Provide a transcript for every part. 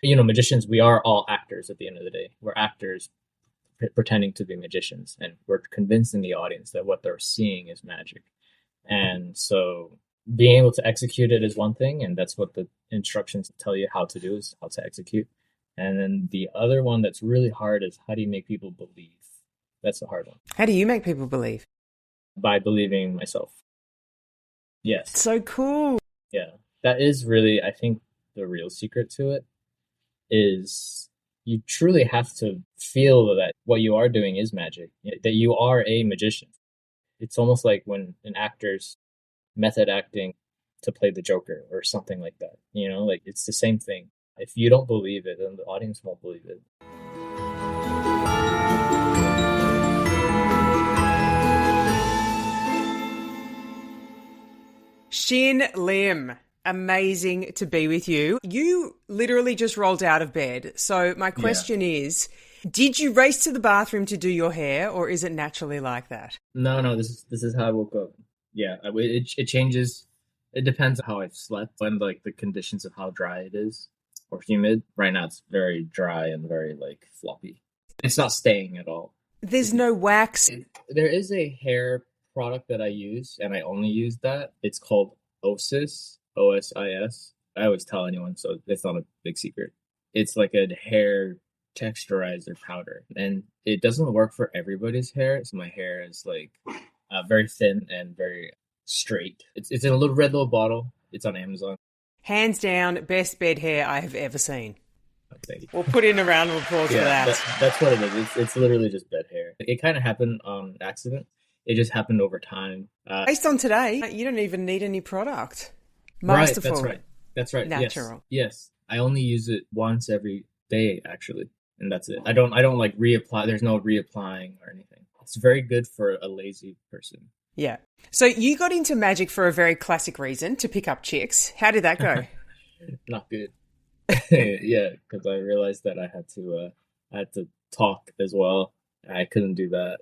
magicians, we are all actors at the end of the day. We're actors pretending to be magicians, and we're convincing the audience that what they're seeing is magic. And so being able to execute it is one thing, and that's what the instructions tell you how to do, is how to execute. And then the other one that's really hard is, how do you make people believe? That's the hard one. How do you make people believe? By believing myself. Yes. So cool. Yeah. That is really, I think, the real secret to it, is you truly have to feel that what you are doing is magic, that you are a magician. It's almost like when an actor's method acting to play the Joker or something like that. Like, it's the same thing. If you don't believe it, then the audience won't believe it. Shin Lim, amazing to be with you. You literally just rolled out of bed. So my question is, did you race to the bathroom to do your hair, or is it naturally like that? No, this is how I woke up. Yeah, it changes. It depends on how I've slept and like the conditions of how dry it is or humid. Right now it's very dry and very like floppy. It's not staying at all. There's no wax. There is a hair product that I use, and I only use that. It's called Osis, OSIS. I always tell anyone, so it's not a big secret. It's like a hair texturizer powder, and it doesn't work for everybody's hair. So my hair is like very thin and very straight. It's in a little red little bottle. It's on Amazon. Hands down, best bed hair I have ever seen. Thank you. We'll put in a round of applause for that. That's what it is. It's literally just bed hair. It kind of happened on accident. It just happened over time. Based on today, you don't even need any product. Masterful. Right, that's right. Natural. Yes. I only use it once every day, actually, and that's it. I don't like reapply. There's no reapplying or anything. It's very good for a lazy person. Yeah. So you got into magic for a very classic reason, to pick up chicks. How did that go? Not good. Yeah, because I realized that I had to talk as well. I couldn't do that.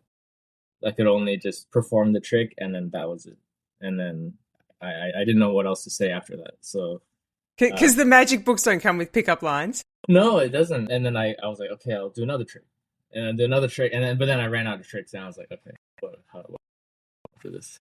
I could only just perform the trick, and then that was it. And then I didn't know what else to say after that. So because the magic books don't come with pickup lines. No, it doesn't. And then I was like, okay, I'll do another trick, and then do another trick, but then I ran out of tricks, and I was like, okay, how do I do this?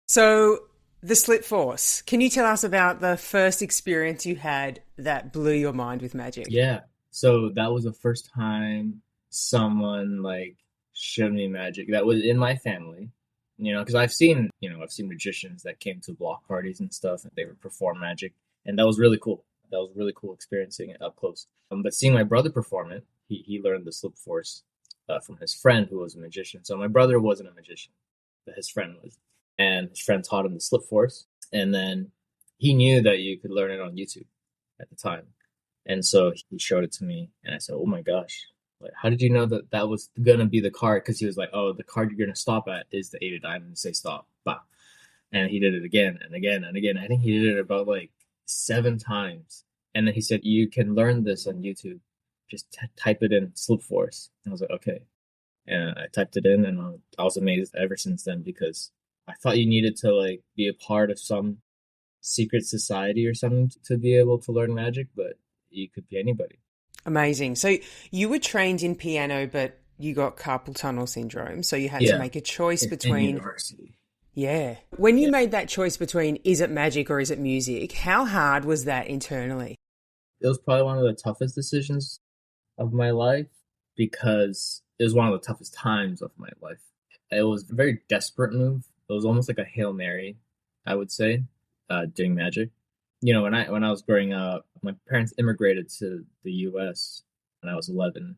So the slip force. Can you tell us about the first experience you had that blew your mind with magic? Yeah. So that was the first time someone like showed me magic that was in my family, because I've seen magicians that came to block parties and stuff, and they would perform magic, and that was really cool. That was really cool experiencing it up close. But seeing my brother perform it, he learned the slip force from his friend who was a magician. So my brother wasn't a magician, but his friend was, and his friend taught him the slip force, and then he knew that you could learn it on YouTube at the time, and so he showed it to me, and I said, "Oh my gosh." Like, how did you know that was gonna be the card? Because he was like, "Oh, the card you're gonna stop at is the 8 of diamonds. Say stop, bah." And he did it again and again and again. I think he did it about like 7 times. And then he said, "You can learn this on YouTube. Just type it in, slip force." And I was like, "Okay." And I typed it in, and I was amazed ever since then, because I thought you needed to like be a part of some secret society or something to be able to learn magic, but you could be anybody. Amazing. So you were trained in piano, but you got carpal tunnel syndrome. So you had to make a choice between... In university. Yeah. When you made that choice between, is it magic or is it music, how hard was that internally? It was probably one of the toughest decisions of my life, because it was one of the toughest times of my life. It was a very desperate move. It was almost like a Hail Mary, I would say, doing magic. When I was growing up, my parents immigrated to the U.S. when I was 11.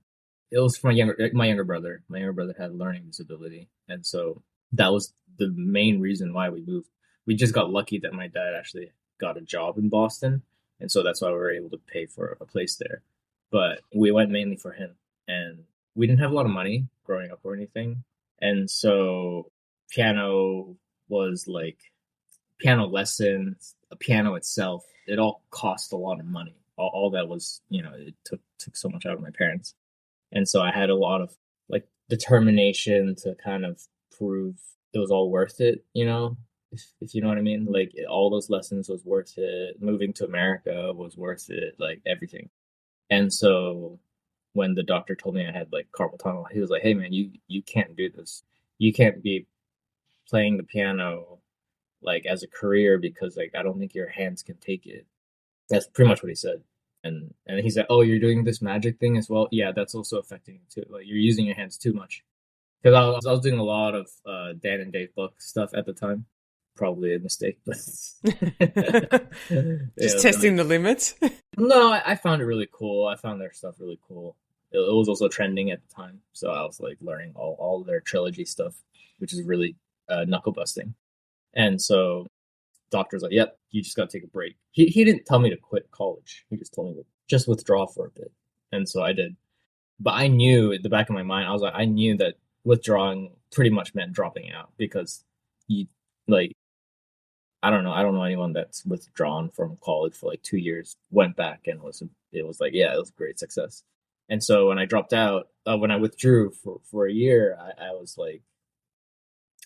It was for my younger brother. My younger brother had a learning disability, and so that was the main reason why we moved. We just got lucky that my dad actually got a job in Boston, and so that's why we were able to pay for a place there. But we went mainly for him, and we didn't have a lot of money growing up or anything, and so piano was like piano lessons, a piano itself, it all cost a lot of money. All that was, it took so much out of my parents. And so I had a lot of like determination to kind of prove it was all worth it, if you know what I mean. Like all those lessons was worth it. Moving to America was worth it, like everything. And so when the doctor told me I had like carpal tunnel, he was like, "Hey man, you can't do this. You can't be playing the piano like as a career because like I don't think your hands can take it." That's pretty much what he said. And he said, "Oh, you're doing this magic thing as well. Yeah, that's also affecting you too. Like you're using your hands too much." Because I was doing a lot of Dan and Dave book stuff at the time. Probably a mistake, but Just yeah, testing like, the limits. no, I found it really cool. I found their stuff really cool. It was also trending at the time, so I was like learning all their trilogy stuff, which is really knuckle busting. And so doctor's like, "Yep, you just got to take a break." He didn't tell me to quit college. He just told me to just withdraw for a bit, and so I did. But I knew at the back of my mind, I knew that withdrawing pretty much meant dropping out because you like I don't know anyone that's withdrawn from college for like 2 years, went back and it was like, yeah, it was a great success. And so when I dropped out, when I withdrew for a year, I was like,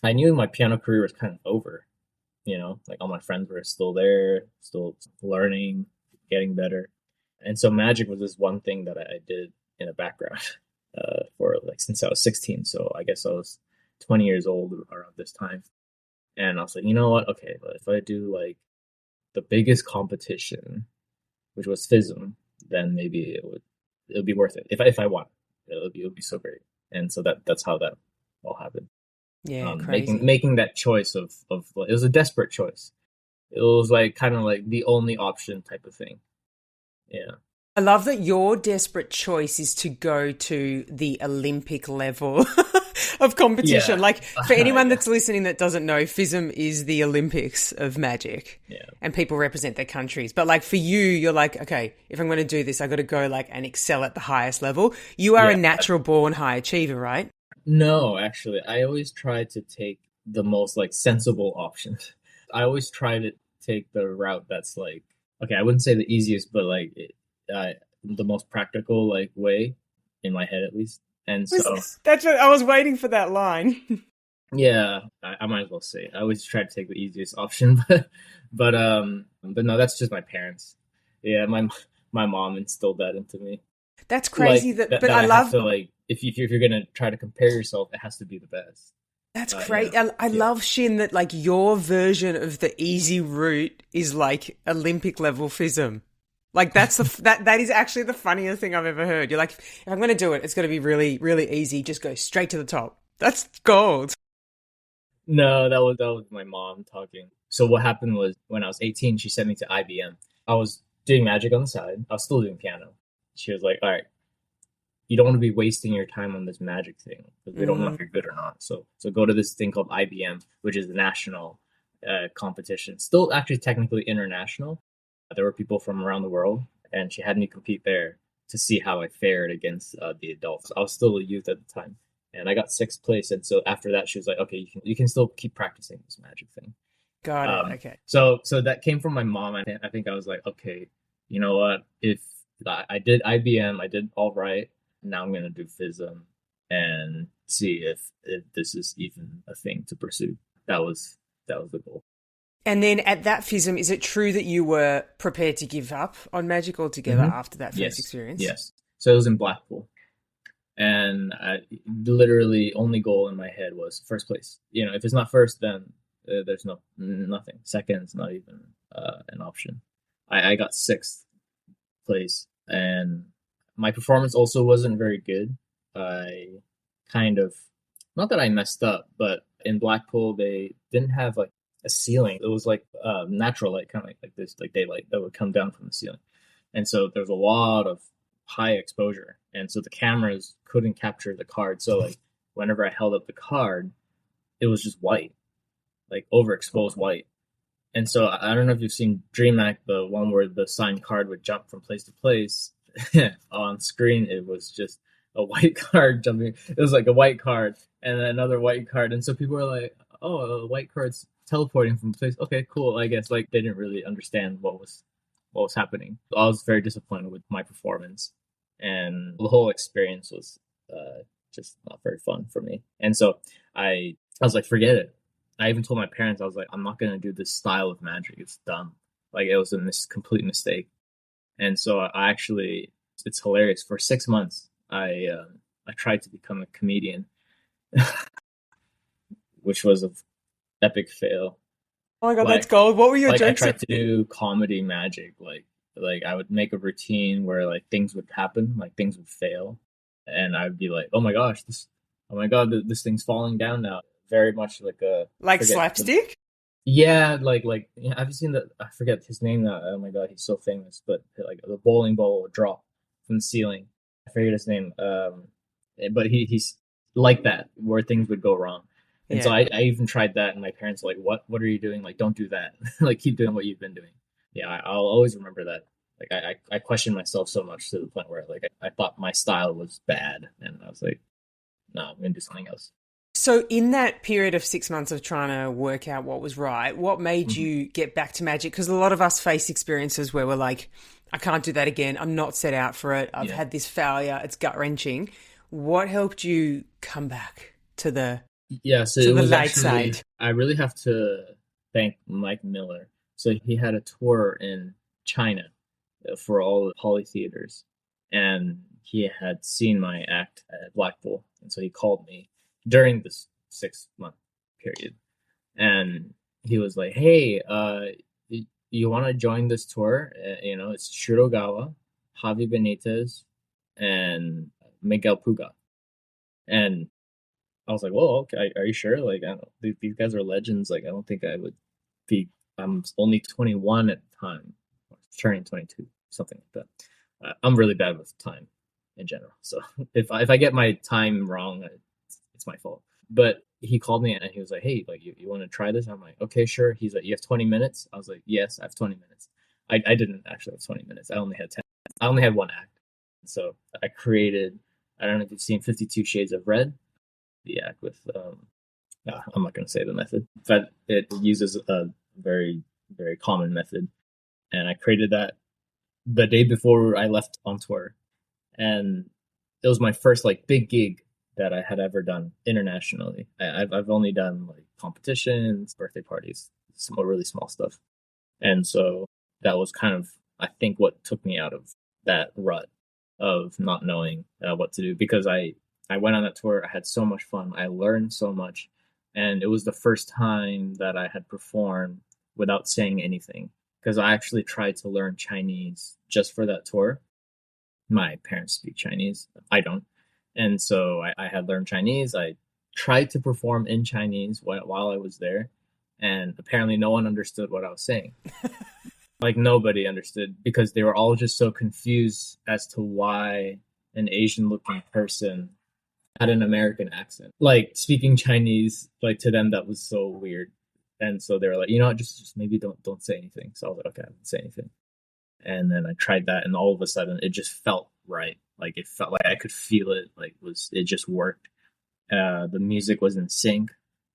I knew my piano career was kind of over, like all my friends were still there, still learning, getting better. And so magic was this one thing that I did in the background for like since I was 16. So I guess I was 20 years old around this time. And I was like, you know what? Okay, if I do like the biggest competition, which was FISM, then maybe it would be worth it. If I won, it would be so great. And so that's how that all happened. Yeah, Making crazy. making that choice of it was a desperate choice. It was like kind of like the only option type of thing. Yeah. I love that your desperate choice is to go to the Olympic level of competition. Yeah. Like, for anyone Yeah. that's listening that doesn't know, FISM is the Olympics of magic Yeah. and people represent their countries. But like for you, you're like, okay, if I'm going to do this, I got to go like and excel at the highest level. You are a Yeah. natural born high achiever, right? No, actually, I always try to take the most like sensible option. I always try to take the route that's like, okay, I wouldn't say the easiest, but like the most practical like way in my head at least. And so That's what I was waiting for that line. yeah, I might as well say I always try to take the easiest option, but no, that's just my parents. Yeah, my mom instilled that into me. That's Like crazy that, that but that I I have love to like if you're gonna try to compare yourself, it has to be the best. That's You great. know, I yeah. love Shin that like your version of the easy route is like Olympic level FISM. Like that's that is actually the funniest thing I've ever heard. You're like, if I'm going to do it, it's going to be really really easy. Just go straight to the top. That's gold. No, that was my mom talking. So what happened was when I was 18, she sent me to IBM. I was doing magic on the side. I was still doing piano. She was like, "All right, you don't want to be wasting your time on this magic thing because we don't know if Mm. you're good or not. So go to this thing called IBM, which is the national competition. Still actually technically international. There were people from around the world, and she had me compete there to see how I fared against the adults. I was still a youth at the time, and I got sixth place. And so after that, she was like, "Okay, you can still keep practicing this magic thing." Got it. Um, Okay. so that came from my mom. I think I was like, okay, you know what? If I did IBM, I did all right. Now I'm gonna do FISM and see if this is even a thing to pursue. That was the goal. And then at that FISM, is it true that you were prepared to give up on magic altogether Hmm. after that first Yes, experience? yes. So it was in Blackpool, and I literally only goal in my head was first place. If it's not first, then there's nothing. Second's not even an option. I got sixth place, and my performance also wasn't very good. I kind of not that I messed up, but in Blackpool they didn't have like a ceiling. It was like natural light, kind of like this, like daylight that would come down from the ceiling, and so there's a lot of high exposure, and so the cameras couldn't capture the card. So like whenever I held up the card, it was just white, like overexposed white. And so I don't know if you've seen DreamHack, the one where the signed card would jump from place to place. On screen, it was just a white card jumping. It was like a white card and then another white card. And so people were like, "Oh, a white card's teleporting from place. Okay, cool." I guess like they didn't really understand what was happening. I was very disappointed with my performance, and the whole experience was just not very fun for me. And so I was like, forget it. I even told my parents, I was like, I'm not gonna do this style of magic. It's dumb. Like it was a complete mistake. And so I actually It's hilarious. For 6 months, I tried to become a comedian, which was an epic fail. Oh my God, that's Like gold. What were your I jokes? tried to do comedy magic. I would make a routine where like things would happen, like things would fail, and I would be like, oh my gosh, oh my god, this thing's falling down now. Very much like a I Like forget the slapstick? yeah, yeah, have you seen the I forget his name now. Oh my god, he's so famous, but like the bowling ball would drop from the ceiling. I forget his name. But he's like that where things would go wrong. And so Yeah. I even tried that, and my parents were like, what are you doing? Like, don't do that. Like, keep doing what you've been doing. Yeah, I'll always remember that. Like, I questioned myself so much to the point where like I thought my style was bad, and I was like, no, I'm gonna do something else. So, in that period of 6 months of trying to work out what was right, what made Mhm. you get back to magic? Because a lot of us face experiences where we're like, I can't do that again. I'm not set out for it. I've Yeah. had this failure. It's gut wrenching. What helped you come back Yeah, so to it the was light actually, side? I really have to thank Mike Miller. So he had a tour in China for all the Poly theaters, and he had seen my act at Blackpool, and so he called me during this 6 month period, and he was like, "Hey, you want to join this tour? It's Shirogawa, Javi Benitez, and Miguel Puga." And I was like, "Well, okay, are you sure? Like, I don't, these guys are legends. Like, I don't think I would be. I'm only 21 at the time, turning 22, something like that. I'm really bad with time in general. So if I get my time wrong, it's my fault." But he called me and he was like, "Hey, like, you want to try this?" I'm like, "Okay, sure." He's like, "You have 20 minutes." I was like, "Yes, I have 20 minutes." I didn't actually have 20 minutes. I only had 10. I only had one act. So I created. I don't know if you've seen 52 Shades of Red, the act with I'm not going to say the method, but it uses a very, very common method. And I created that the day before I left on tour. And it was my first like big gig that I had ever done internationally. I've only done like competitions, birthday parties, some really small stuff. And so that was kind of, I think, what took me out of that rut of not knowing what to do, because I went on that tour. I had so much fun. I learned so much, and it was the first time that I had performed without saying anything, because I actually tried to learn Chinese just for that tour. My parents speak Chinese. I don't. And so I had learned Chinese. I tried to perform in Chinese while I was there. And apparently, no one understood what I was saying. Like, nobody understood, because they were all just so confused as to why an Asian looking person had an American accent. Like, speaking Chinese, like, to them, that was so weird. And so they were like, just maybe don't say anything. So I was like, okay, I won't say anything. And then I tried that, and all of a sudden it just felt right. Like, it felt like I could feel it. Like, it just worked. The music was in sync,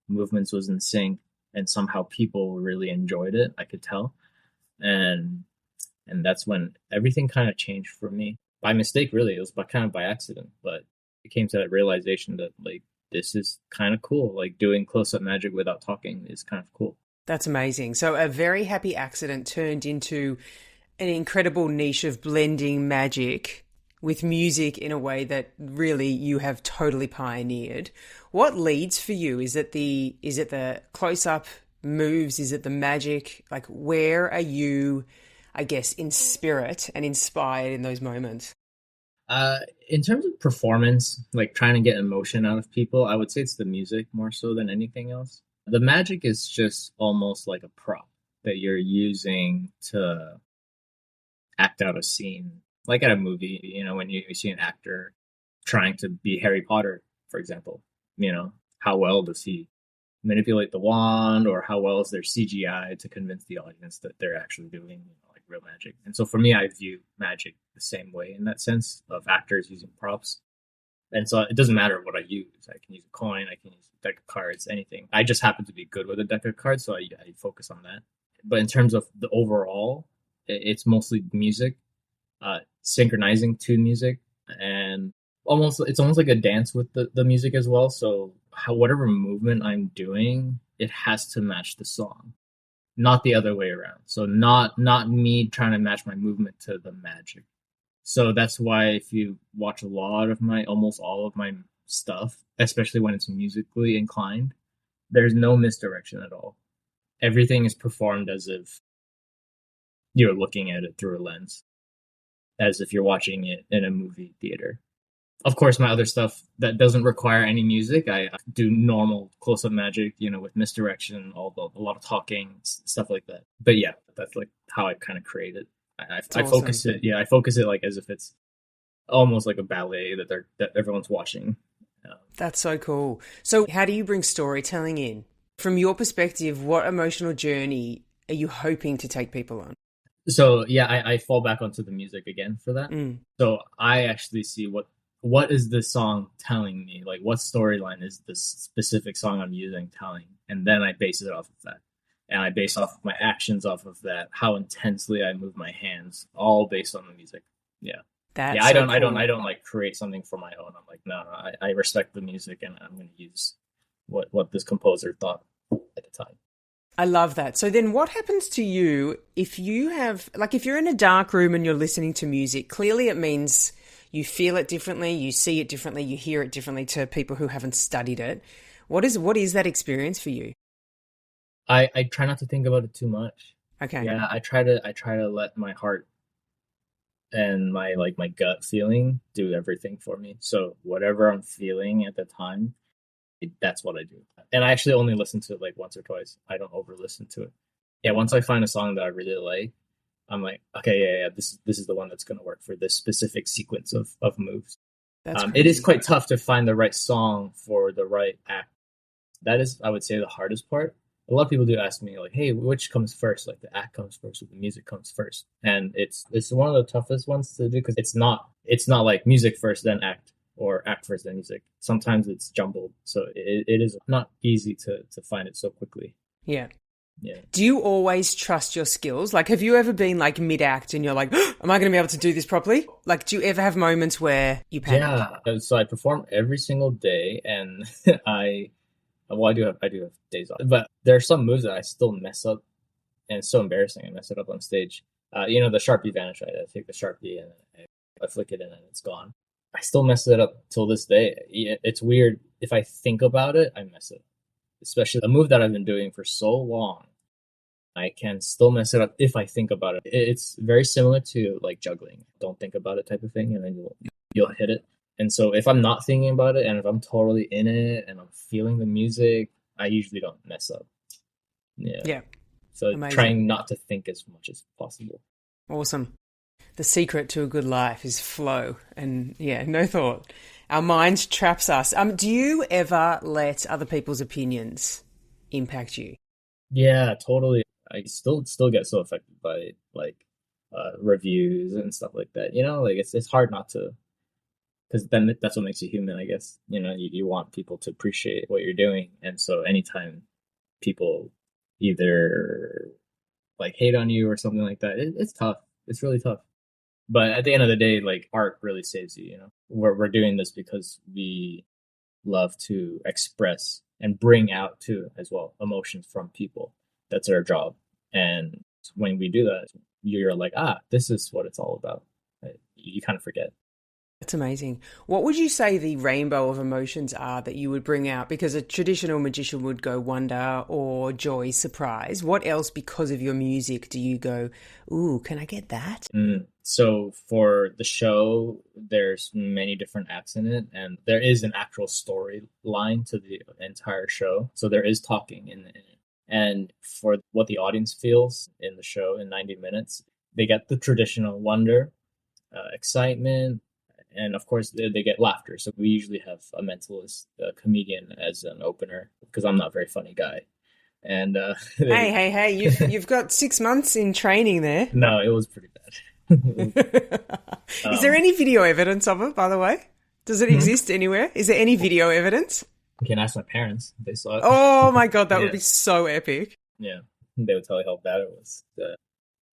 movements was in sync, and somehow people really enjoyed it. I could tell, and that's when everything kind of changed for me by mistake. Really, it was kind of by accident, but it came to that realization that like this is kind of cool. Like, doing close up magic without talking is kind of cool. That's amazing. So, a very happy accident turned into an incredible niche of blending magic with music in a way that really you have totally pioneered. What leads for you? Is it the close up moves? Is it the magic? Like, where are you, I guess, in spirit and inspired in those moments? Uh, in terms of performance, like trying to get emotion out of people, I would say it's the music more so than anything else. The magic is just almost like a prop that you're using to act out a scene, like at a movie. When you see an actor trying to be Harry Potter, for example, how well does he manipulate the wand, or how well is their CGI to convince the audience that they're actually doing like real magic. And so for me, I view magic the same way, in that sense of actors using props. And so it doesn't matter what I use. I can use a coin, I can use a deck of cards, anything. I just happen to be good with a deck of cards, so I focus on that. But in terms of the overall, it's mostly music, synchronizing to music, and it's almost like a dance with the music as well. So whatever movement I'm doing, it has to match the song, not the other way around. So not me trying to match my movement to the magic. So that's why if you watch a lot of almost all of my stuff, especially when it's musically inclined, there's no misdirection at all. Everything is performed as if you're looking at it through a lens, as if you're watching it in a movie theater. Of course, my other stuff that doesn't require any music, I do normal close-up magic, with misdirection, a lot of talking, stuff like that. But yeah, that's like how I kind of create it. I Awesome. focus it. Yeah, I focus it like as if it's almost like a ballet that everyone's watching. That's so cool. So how do you bring storytelling in? From your perspective, what emotional journey are you hoping to take people on? So yeah, I fall back onto the music again for that. Mm. So I actually see what is this song telling me? Like, what storyline is this specific song I'm using telling? And then I base it off of that. And I base off of my actions off of that, how intensely I move my hands, all based on the music. Yeah. That's yeah, so I cool. don't like create something for my own. I'm like, no, I respect the music and I'm going to use what this composer thought at the time. I love that. So then what happens to you if you have, like, if you're in a dark room and you're listening to music, clearly it means you feel it differently, you see it differently, you hear it differently to people who haven't studied it. What is that experience for you? I try not to think about it too much. Okay. Yeah, I try to let my heart and my gut feeling do everything for me. So whatever I'm feeling at the time, that's what I do. And I actually only listen to it like once or twice. I don't over listen to it. Yeah, once I find a song that I really like, I'm like, okay, yeah, this is the one that's going to work for this specific sequence of moves. That's It is crazy. quite tough to find the right song for the right act. That is, I would say, the hardest part. A lot of people do ask me like, hey, which comes first? Like the act comes first or the music comes first? And it's one of the toughest ones to do because it's not like music first then act or act first then music. Sometimes it's jumbled, so it is not easy to find it so quickly. Yeah. Yeah. Do you always trust your skills? Like, have you ever been like mid-act and you're like, oh, am I going to be able to do this properly? Like, do you ever have moments where you panic? Yeah. So I perform every single day, and I do have days off, but there are some moves that I still mess up, and it's so embarrassing. I mess it up on stage. The Sharpie VANISH, right? I take the Sharpie and I flick it in and it's gone. I still mess it up till this day. It's weird. If I think about it, I mess it up. Especially a move that I've been doing for so long. I can still mess it up if I think about it. It's very similar to like juggling. Don't think about it type of thing, and then you'll hit it. And so if I'm not thinking about it, and if I'm totally in it, and I'm feeling the music, I usually don't mess up. Yeah. Yeah. So Amazing. trying not to think as much as possible. Awesome. The secret to a good life is flow and, yeah, no thought. Our mind traps us. Do you ever let other people's opinions impact you? Yeah, totally. I still get so affected by like reviews and stuff like that. Like it's hard not to, because then that's what makes you human, I guess. You want people to appreciate what you're doing, and so anytime people either like hate on you or something like that, it's tough. It's really tough. But at the end of the day, like art really saves you. We're doing this because we love to express and bring out too as well emotions from people. That's our job. And when we do that, you're like, this is what it's all about. You kind of forget. That's amazing. What would you say the rainbow of emotions are that you would bring out? Because a traditional magician would go wonder or joy, surprise. What else, because of your music, do you go, ooh, can I get that? So for the show, there's many different acts in it, and there is an actual storyline to the entire show. So there is talking in it. And for what the audience feels in the show in 90 minutes, they get the traditional wonder, excitement, and of course they get laughter. So we usually have a mentalist, a comedian as an opener because I'm not a very funny guy. And Hey, you've got 6 months in training there. No, it was pretty bad. Is there any video evidence of it, by the way? Does it exist anywhere? Is there any video evidence? You can ask my parents. They saw it. Oh my God, that Yeah. would be so epic. Yeah, they would tell you how bad it was. The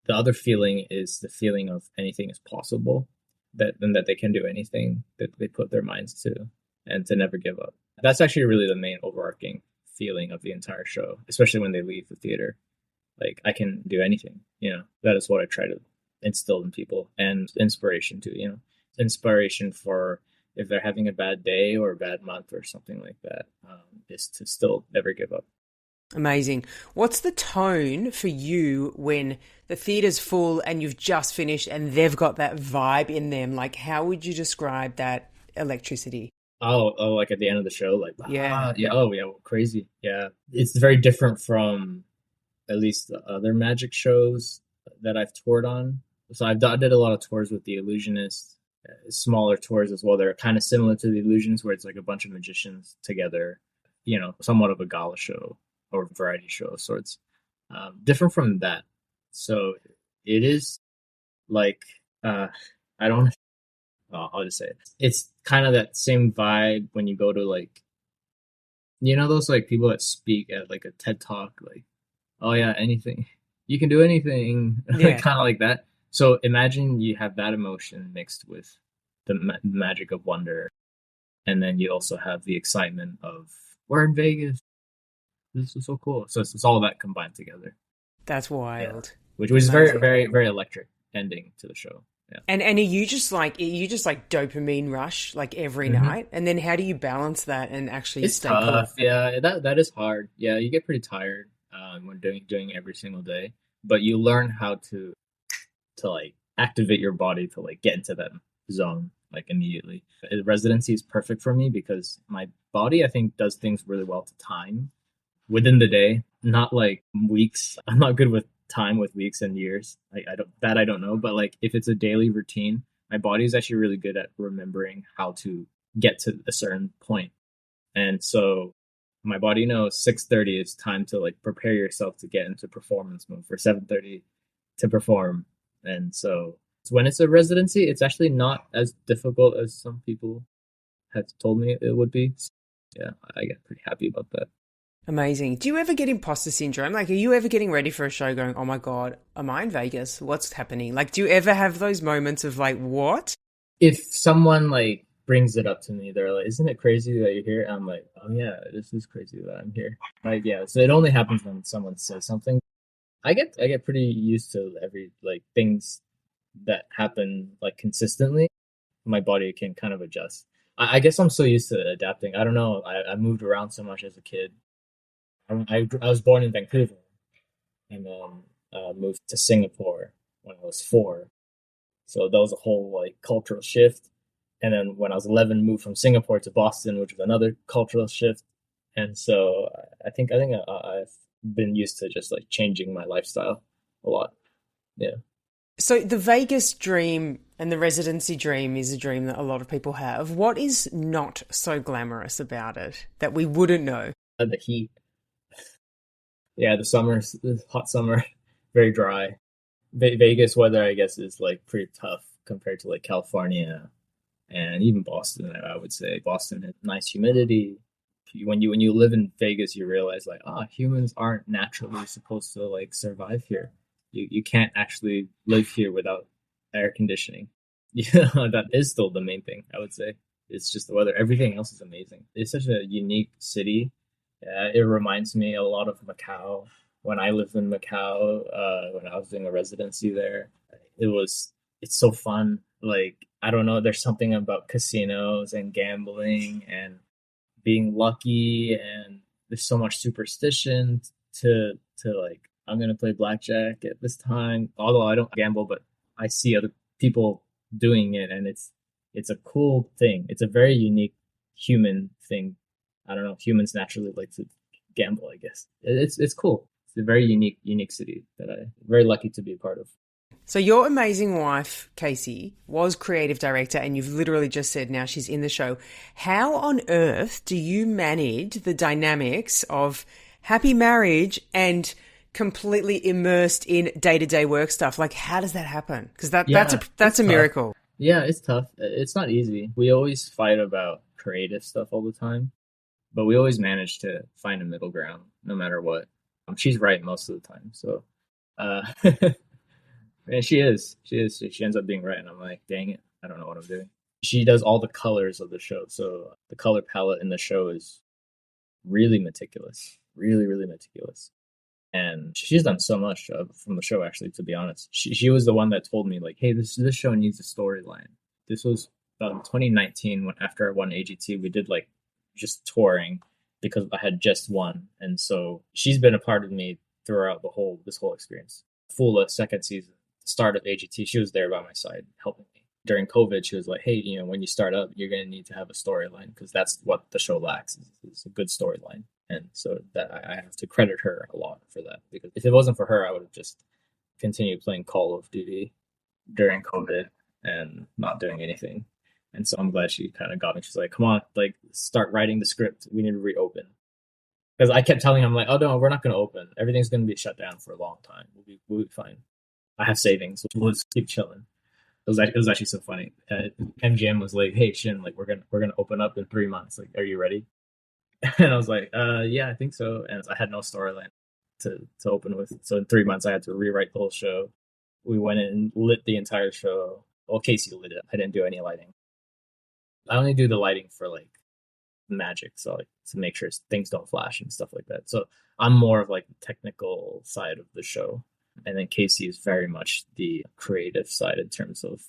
other feeling is the feeling of anything is possible, that they can do anything that they put their minds to, and to never give up. That's actually really the main overarching feeling of the entire show, especially when they leave the theater. Like, I can do anything. That is what I try to instilled in people, and inspiration too, inspiration for if they're having a bad day or a bad month or something like that, is to still never give up. Amazing. What's the tone for you when the theatre's full and you've just finished and they've got that vibe in them? Like, how would you describe that electricity? Oh, like at the end of the show, like, Yeah. yeah, oh yeah, crazy, yeah. It's very different from at least the other magic shows that I've toured on. So I did a lot of tours with the Illusionists, smaller tours as well. They're kind of similar to the Illusions, where it's like a bunch of magicians together, somewhat of a gala show or variety show of sorts. Different from that. So it is like, I don't, I'll just say it. It's kind of that same vibe when you go to like, those like people that speak at like a TED Talk, like, oh yeah, anything. You can do anything. Yeah. Kind of like that. So imagine you have that emotion mixed with the magic of wonder. And then you also have the excitement of, we're in Vegas. This is so cool. So it's all that combined together. That's Yeah. wild. Which was very, Amazing. very, very electric ending to the show. Yeah. And are you just like dopamine rush like every hmm night? And then how do you balance that and actually It's stay cool? tough. Yeah, that is hard. Yeah, you get pretty tired when doing every single day, but you learn how to like activate your body to like get into that zone like immediately. Residency is perfect for me because my body, I think, does things really well to time within the day, not like weeks. I'm not good with time with weeks and years. I don't know, but like if it's a daily routine, my body is actually really good at remembering how to get to a certain point. And so my body knows 6:30 is time to like prepare yourself to get into performance mode for 7:30 to perform. And so when it's a residency, it's actually not as difficult as some people have told me it would be. So, yeah, I get pretty happy about that. Amazing. Do you ever get imposter syndrome? Like, are you ever getting ready for a show going, oh my God, am I in Vegas? What's happening? Like, do you ever have those moments of like, what? If someone like brings it up to me, they're like, "Isn't it crazy that you're here?" I'm like, "Oh yeah, this is crazy that I'm here." Like, yeah. So it only happens when someone says something. I get pretty used to every like things that happen like consistently. My body can kind of adjust. I guess I'm so used to adapting. I don't know. I moved around so much as a kid. I was born in Vancouver and then moved to Singapore when I was 4. So that was a whole like cultural shift. And then when I was 11, moved from Singapore to Boston, which was another cultural shift. And so I think I've been used to just like changing my lifestyle a lot. Yeah. So the Vegas dream and the residency dream is a dream that a lot of people have. What is not so glamorous about it that we wouldn't know? The heat. Yeah, the hot summer, very dry. Vegas weather, I guess, is like pretty tough compared to like California and even Boston. I would say Boston has nice humidity. When you live in Vegas, you realize like, humans aren't naturally supposed to like survive here. You can't actually live here without air conditioning. Yeah, that is still the main thing, I would say. It's just the weather. Everything else is amazing. It's such a unique city. It reminds me a lot of Macau. When I lived in Macau, when I was doing a residency there, it's so fun. Like, I don't know, there's something about casinos and gambling and being lucky, and there's so much superstition to like, I'm gonna play blackjack at this time. Although I don't gamble, but I see other people doing it, and it's a cool thing. It's a very unique human thing. I don't know. Humans naturally like to gamble, I guess. It's cool. It's a very unique city that I'm very lucky to be a part of. So your amazing wife, Casey, was creative director, and you've literally just said now she's in the show. How on earth do you manage the dynamics of happy marriage and completely immersed in day-to-day work stuff? Like, how does that happen? Because that's Yeah, a it's tough. miracle. Yeah, it's tough. It's not easy. We always fight about creative stuff all the time, but we always manage to find a middle ground no matter what. She's right most of the time. So, uh, and she ends up being right. And I'm like, dang it, I don't know what I'm doing. She does all the colors of the show. So the color palette in the show is really meticulous, really, really meticulous. And she's done so much from the show, actually, to be honest. She was the one that told me, like, hey, this show needs a storyline. This was about in 2019 when after I won AGT, we did like just touring because I had just won. And so she's been a part of me throughout this whole experience. Full second season, start of AGT, she was there by my side helping me. During COVID, she was like, hey, when you start up, you're going to need to have a storyline because that's what the show lacks is a good storyline. And so that I have to credit her a lot for that, because if it wasn't for her, I would have just continued playing Call of Duty during COVID and not doing anything. And so I'm glad she kind of got me. She's like, come on, like, start writing the script. We need to reopen. Because I kept telling him, like, oh, no, we're not going to open. Everything's going to be shut down for a long time. We'll be fine. I have savings. We'll just keep chilling. It was actually so funny. MGM was like, hey, Shin, like, we're gonna open up in 3 months. Like, are you ready? And I was like, yeah, I think so. And I had no storyline to open with. So in 3 months, I had to rewrite the whole show. We went in and lit the entire show. Well, Casey lit it. I didn't do any lighting. I only do the lighting for like magic, so like to make sure things don't flash and stuff like that. So I'm more of like the technical side of the show, and then Casey is very much the creative side in terms of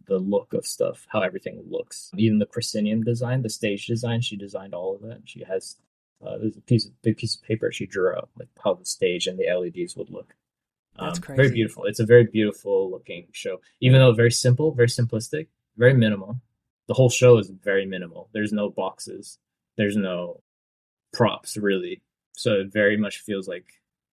the look of stuff, how everything looks. Even the proscenium design, the stage design, she designed all of that. She has there's a big piece of paper she drew out like how the stage and the LEDs would look. That's crazy. Very beautiful. It's a very beautiful looking show, even though very simple, very simplistic, very minimal. The whole show is very minimal. There's no boxes. There's no props, really. So it very much feels like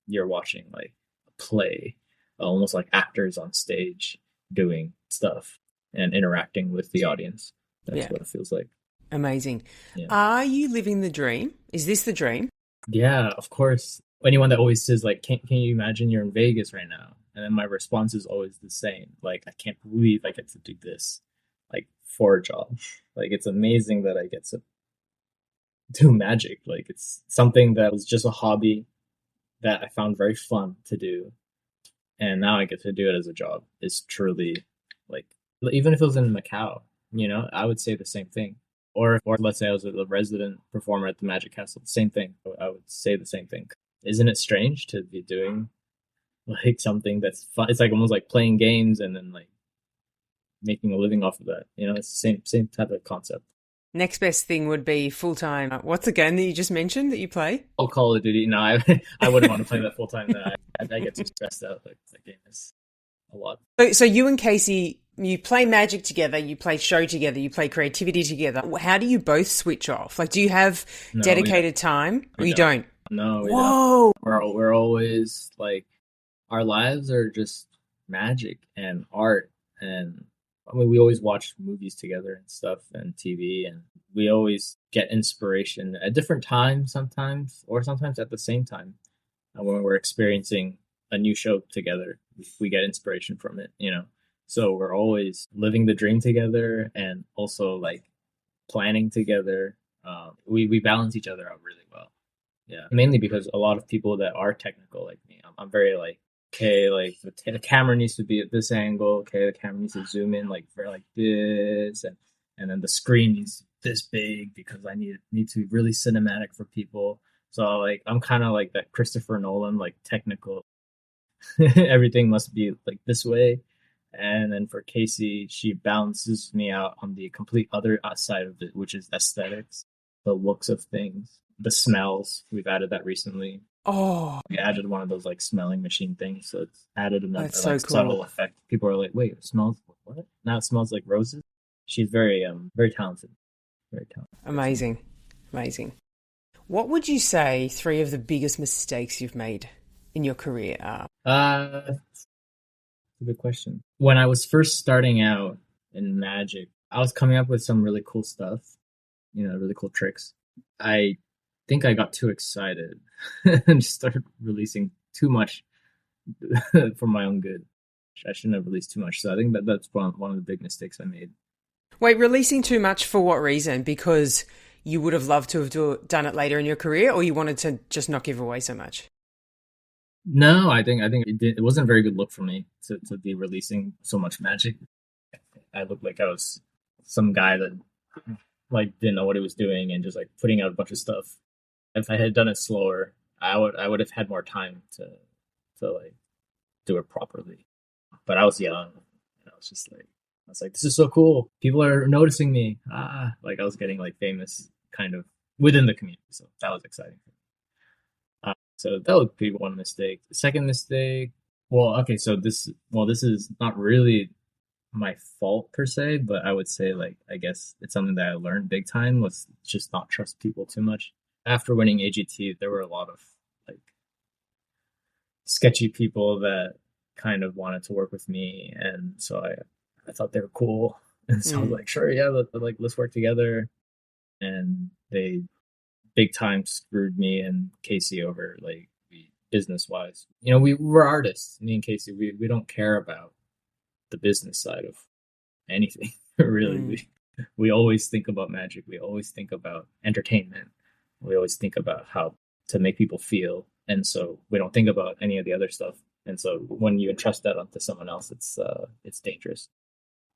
you're watching like a play, almost like actors on stage doing stuff and interacting with the audience. That's what it feels like. Amazing. Yeah. Are you living the dream? Is this the dream? Yeah, of course. Anyone that always says, like, can you imagine you're in Vegas right now? And then my response is always the same. Like, I can't believe I get to do this. Like, for a job. Like, it's amazing that I get to do magic. Like, it's something that was just a hobby that I found very fun to do, and now I get to do it as a job. It's truly, like, even if it was in Macau, I would say the same thing. Or let's say I was a resident performer at the Magic Castle, same thing. I would say the same thing. Isn't it strange to be doing like something that's fun? It's like almost like playing games and then like making a living off of that. It's the same type of concept. Next best thing would be full-time. What's the game that you just mentioned that you play? Oh, Call of Duty. No, I wouldn't want to play that full-time. I get too stressed out. Like, that game is a lot. So you and Casey, you play magic together, you play show together, you play creativity together. How do you both switch off? Like, do you have dedicated time or you don't? No, we Whoa. don't. We're always like, our lives are just magic and art, and I mean, we always watch movies together and stuff and TV, and we always get inspiration at different times sometimes, or sometimes at the same time. And when we're experiencing a new show together, we get inspiration from it, So we're always living the dream together and also like planning together. We balance each other out really well. Yeah, mainly because a lot of people that are technical like me, I'm very like, okay, like the camera needs to be at this angle. Okay, the camera needs to zoom in like for like this, and then the screen needs this big because I need to be really cinematic for people. So like I'm kind of like that Christopher Nolan, like technical. Everything must be like this way. And then for Casey, she balances me out on the complete other side of it, which is aesthetics, the looks of things, the smells. We've added that recently. Oh, We added one of those like smelling machine things, so it's added another That's so like cool. subtle effect. People are like, "Wait, it smells what?" Now it smells like roses. She's very talented, very talented. amazing. Amazing. What would you say 3 of the biggest mistakes you've made in your career are? That's a good question. When I was first starting out in magic, I was coming up with some really cool stuff, really cool tricks. I think I got too excited and just started releasing too much for my own good. I shouldn't have released too much. So I think that's one of the big mistakes I made. Wait, releasing too much for what reason? Because you would have loved to have done it later in your career, or you wanted to just not give away so much? No, I think it wasn't a very good look for me to be releasing so much magic. I looked like I was some guy that like didn't know what he was doing and just like putting out a bunch of stuff. If I had done it slower, I would have had more time to like do it properly. But I was young, and I was like, this is so cool. People are noticing me. Like I was getting like famous kind of within the community, so that was exciting. So that would be one mistake. The second mistake, well, okay, so this is not really my fault per se, but I would say like I guess it's something that I learned big time was just not trust people too much. After winning AGT, there were a lot of like sketchy people that kind of wanted to work with me, and so I thought they were cool, and so I was Mm. like, sure, yeah, let's work together, and they big time screwed me and Casey over like business wise. You know, we were artists. Me and Casey, we don't care about the business side of anything. Really, Mm. we always think about magic. We always think about entertainment. We always think about how to make people feel, and so we don't think about any of the other stuff. And so when you entrust that onto someone else, it's dangerous.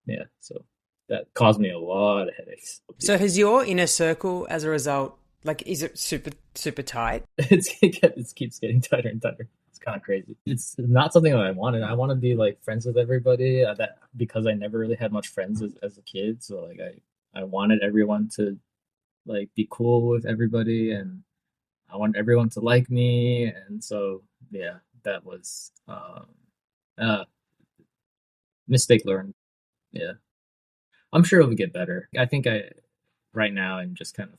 Yeah, so that caused me a lot of headaches. So has your inner circle as a result, like, is it super, super tight? It keeps getting tighter and tighter. It's kind of crazy. It's not something that I wanted. I want to be like friends with everybody. That because I never really had much friends as a kid. So like I wanted everyone to like be cool with everybody, and I want everyone to like me. And so yeah, that was uh mistake learned. Yeah, I'm sure it'll get better. I think I right now I'm just kind of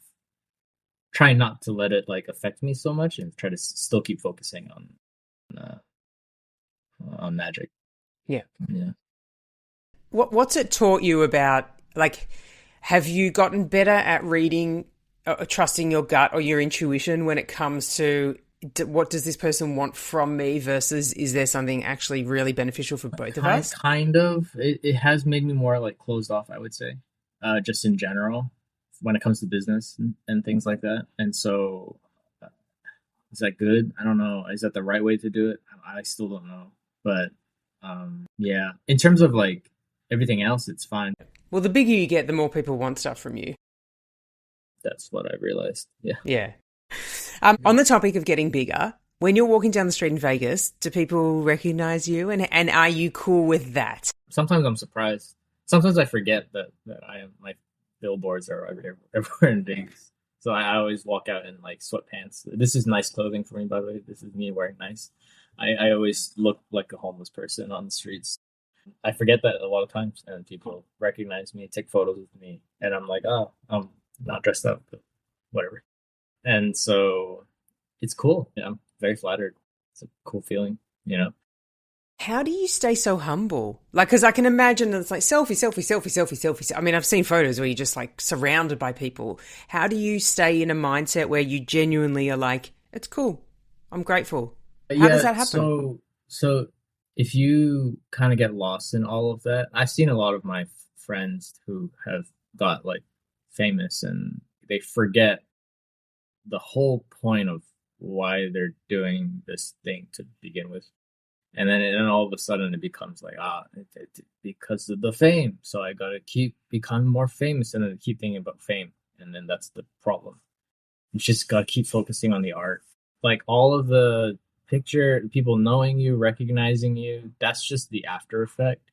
trying not to let it like affect me so much and try to still keep focusing uh, on magic. Yeah. Yeah. What's it taught you about, like, have you gotten better at reading, trusting your gut or your intuition when it comes to what does this person want from me versus is there something actually really beneficial for both of us? Kind of. It has made me more like closed off, I would say, just in general when it comes to business and things like that. And so, uh, is that good? I don't know. Is that the right way to do it? I still don't know. But yeah, in terms of like everything else, it's fine. Well, the bigger you get, the more people want stuff from you. That's what I realized. Yeah. Yeah. On the topic of getting bigger, when you're walking down the street in Vegas, do people recognize you and are you cool with that? Sometimes I'm surprised. Sometimes I forget that I am my billboards are everywhere in Vegas. So I always walk out in like sweatpants. This is nice clothing for me, by the way. This is me wearing nice. I always look like a homeless person on the streets. I forget that a lot of times, and people recognize me, take photos with me, and I'm like, oh, I'm not dressed up, but whatever. And so it's cool. Yeah, I'm very flattered. It's a cool feeling, you know. How do you stay so humble? Like, because I can imagine it's like selfie, selfie, selfie, selfie, selfie. I mean, I've seen photos where you're just like surrounded by people. How do you stay in a mindset where you genuinely are like, it's cool, I'm grateful? How does Yeah, that happen? so if you kind of get lost in all of that, I've seen a lot of my friends who have got like famous and they forget the whole point of why they're doing this thing to begin with. And then all of a sudden it becomes like because of the fame, so I gotta keep becoming more famous, and then keep thinking about fame, and then that's the problem. You just gotta keep focusing on the art. Like all of the picture, people knowing you, recognizing you, that's just the after effect,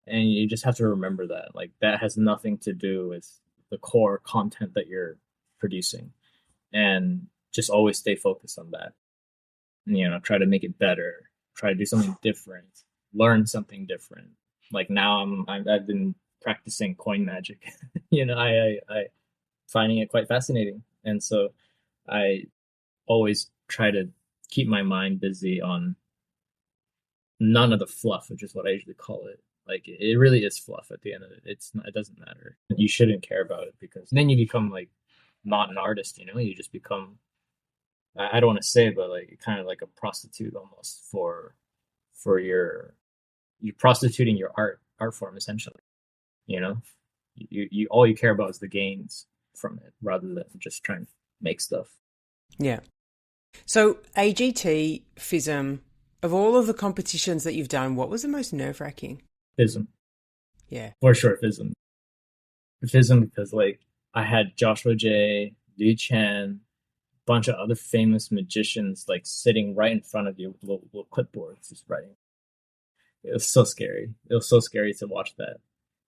and you just have to remember that. Like that has nothing to do with the core content that you're producing, and just always stay focused on that. You know, try to make it better, try to do something different, learn something different. Like now I've been practicing coin magic. You know, I finding it quite fascinating, and so I always try to keep my mind busy on none of the fluff, which is what I usually call it. Like it really is fluff at the end of it. It doesn't matter. You shouldn't care about it because then you become like not an artist. You know, you just become, I don't want to say, but like kind of like a prostitute almost for your you're prostituting your art form essentially. You know, you all you care about is the gains from it rather than just trying to make stuff. Yeah. So AGT, FISM, of all of the competitions that you've done, what was the most nerve-wracking? FISM, Yeah. for sure. FISM because like I had Joshua J, Liu Chen, bunch of other famous magicians like sitting right in front of you with little clipboards just writing. It was so scary. It was so scary to watch that.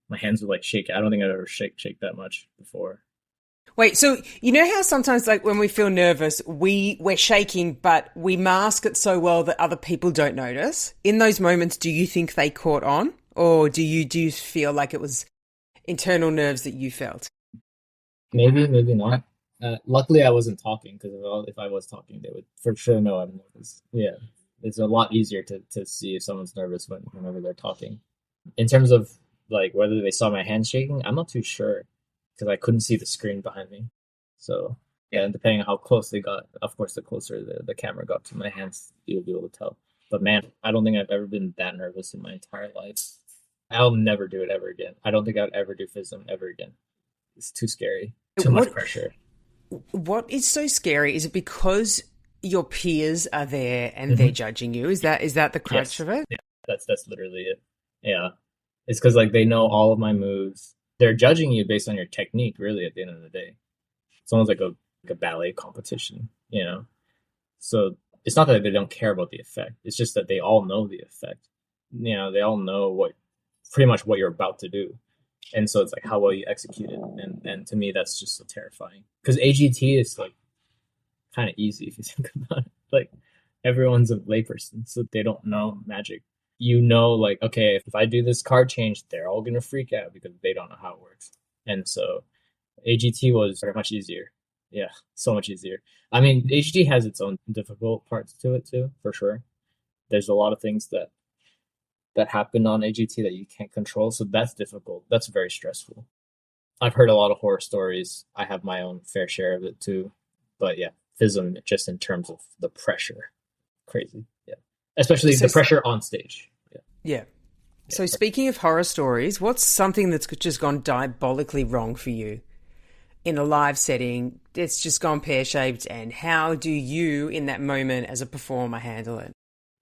My hands would like shake. I don't think I've ever shake that much before. Wait, so you know how sometimes like when we feel nervous, we're shaking, but we mask it so well that other people don't notice? In those moments, do you think they caught on? Or do you feel like it was internal nerves that you felt? Maybe, maybe not. Luckily, I wasn't talking because if I was talking, they would for sure know I'm nervous. Yeah, it's a lot easier to see if someone's nervous whenever they're talking. In terms of like whether they saw my hands shaking, I'm not too sure because I couldn't see the screen behind me. So yeah, and depending on how close they got, of course, the closer the camera got to my hands, you'll be able to tell. But man, I don't think I've ever been that nervous in my entire life. I'll never do it ever again. I don't think I'd ever do FISM ever again. It's too scary. Too much pressure. What is so scary? Is it because your peers are there and they're judging you? Is that the crutch of it? Yeah, that's literally it. Yeah, it's because like they know all of my moves. They're judging you based on your technique. Really, at the end of the day, it's almost like a ballet competition. So it's not that they don't care about the effect. It's just that they all know the effect. They all know pretty much what you're about to do. And so it's like how well you execute it. And to me, that's just so terrifying. Because AGT is like kind of easy if you think about it. Like everyone's a layperson, so they don't know magic. Like, okay, if I do this card change, they're all going to freak out because they don't know how it works. And so AGT was very much easier. Yeah, so much easier. I mean, AGT has its own difficult parts to it too, for sure. There's a lot of things that happen on AGT that you can't control. So that's difficult. That's very stressful. I've heard a lot of horror stories. I have my own fair share of it too. But yeah, FISM just in terms of the pressure. Crazy. Yeah. Especially the pressure on stage. Yeah. Yeah. So speaking of horror stories, what's something that's just gone diabolically wrong for you in a live setting? It's just gone pear-shaped, and how do you, in that moment as a performer, handle it?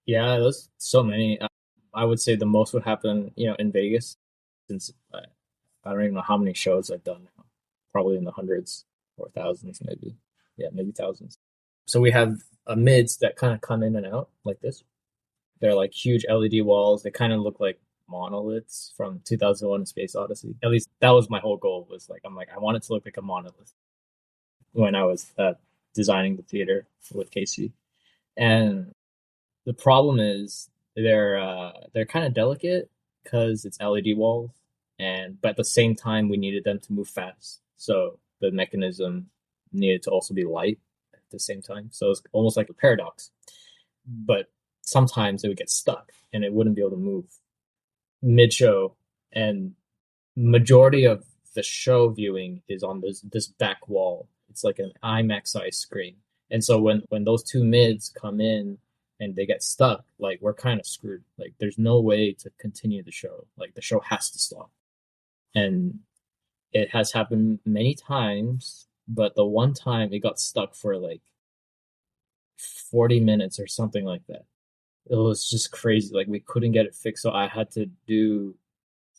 Yeah, there's so many. I would say the most would happen, in Vegas, since I don't even know how many shows I've done now. Probably in the hundreds or thousands, maybe. Yeah, maybe thousands. So we have mids that kind of come in and out like this. They're like huge LED walls. They kind of look like monoliths from 2001: A Space Odyssey. At least that was my whole goal. I want it to look like a monolith when I was designing the theater with Casey. And the problem is they're kind of delicate because it's LED walls, but at the same time we needed them to move fast. So the mechanism needed to also be light at the same time. So it's almost like a paradox. But sometimes it would get stuck and it wouldn't be able to move mid-show. And majority of the show viewing is on this back wall. It's like an IMAX size screen. And so when those two mids come in and they get stuck, like we're kind of screwed. Like there's no way to continue the show. Like the show has to stop. And it has happened many times, but the one time it got stuck for like 40 minutes or something like that. It was just crazy. Like we couldn't get it fixed. So I had to do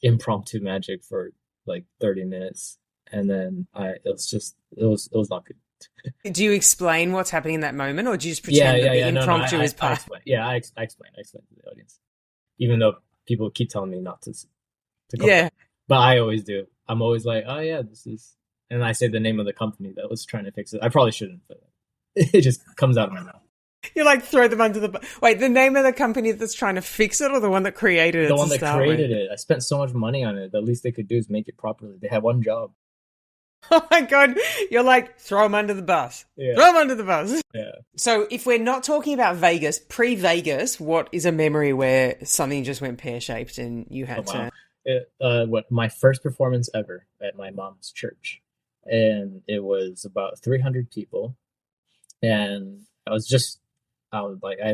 impromptu magic for like 30 minutes. And then it was not good. Do you explain what's happening in that moment, or do you just pretend that the impromptu is part? I explain to the audience, even though people keep telling me not to go. Yeah, but I always do. I'm always like, oh yeah, this is, and I say the name of the company that was trying to fix it. I probably shouldn't, but it just comes out of my mouth. You like throw them under the bus. Wait, the name of the company that's trying to fix it, or the one that created it? The one that created it. I spent so much money on it. The least they could do is make it properly. They had one job. Oh my God. You're like, throw them under the bus. Yeah. Throw them under the bus. Yeah. So if we're not talking about Vegas, pre-Vegas, what is a memory where something just went pear-shaped and you had to... My first performance ever at my mom's church. And it was about 300 people. And I